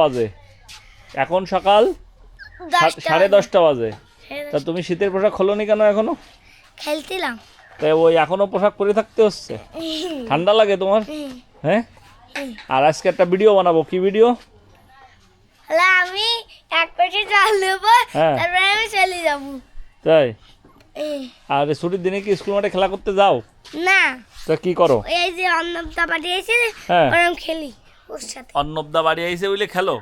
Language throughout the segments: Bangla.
বাজে এখন সকাল 10:30 বাজে। তা তুমি শীতের পোশাক খোলোনি কেন এখনো? খেলছিলাম। তাই ওই এখনো পোশাক পরে থাকতে হচ্ছে? ঠান্ডা লাগে তোমার? হ্যাঁ। আর আজকে একটা ভিডিও বানাবো। কি ভিডিও? আমি এক পেটে জল দেবো, তারপরে আমি চলে যাব। তাই? আর ছুটির দিনে কি স্কুল মাঠে খেলা করতে যাও? না। তা কি করো? এই যে অন্নবদা বাড়ি এসে ওরম খেলি ওর সাথে। অন্নবদা বাড়ি আইছে বলে খেলো?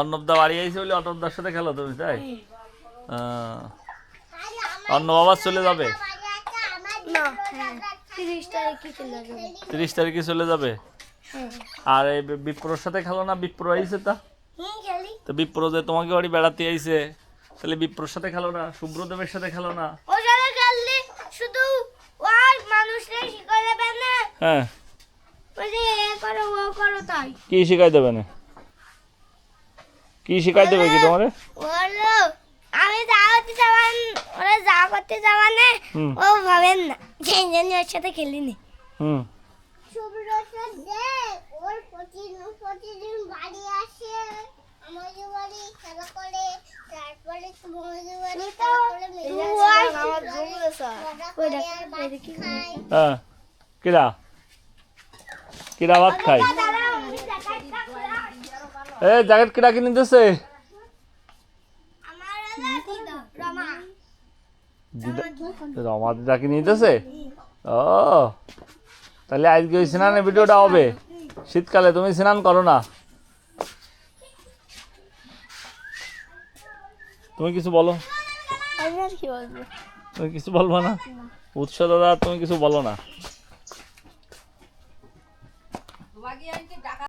অন্নবদা বাড়ি আইছে বলে অন্নবদার সাথে খেলো তুমি? তাই? অন্য বাবা চলে যাবে? না, 30 তারিখে চলে যাবে। 30 তারিখে চলে যাবে? আর এই বিপ্রর সাথে খেলো না? বিপ্র আইছে তা? খেলি। তো বিপ্র যে তোমাকে বাড়ি বেড়াতে আইছে, তাহলে বিপ্রর সাথে খেলো না? শুভ্রদেবের সাথে খেলো না? ও সাথে খেললে শুধু ওর মানুষরা শিখাই দেবে না। হ্যাঁ। ওই যে এ করো ও করো তাই। কি শিখাই দেবে না? কি শিখাই দেবে কি তোমারে? বলো আমি যা করতে যাবান, ওরা যা করতে যাবান না ও ভাবেন না যে জানি ওর সাথে খেলিনি। শুভ্রতা দেখ ওর প্রতিদিন বাড়ি আসে, আমাদের বাড়ি খেলা করে, তারপরে তোমাদের বাড়ি খেলা করে আমার জমলো স্যার। ওই দেখি হ্যাঁ। কিরা কিরা ভাত খাই? এ জ্যাকেট কিরা কিনে দিতেছে? রমা দিদা কিনে দিতেছে? ও তাহলে আজকে ওই স্নানের ভিডিওটা হবে। শীতকালে তুমি স্নান করো না? তুমি কিছু বলো। আমি আর কি বলবো? তুমি কিছু বলবো না? উৎস দাদা তুমি কিছু বলো না?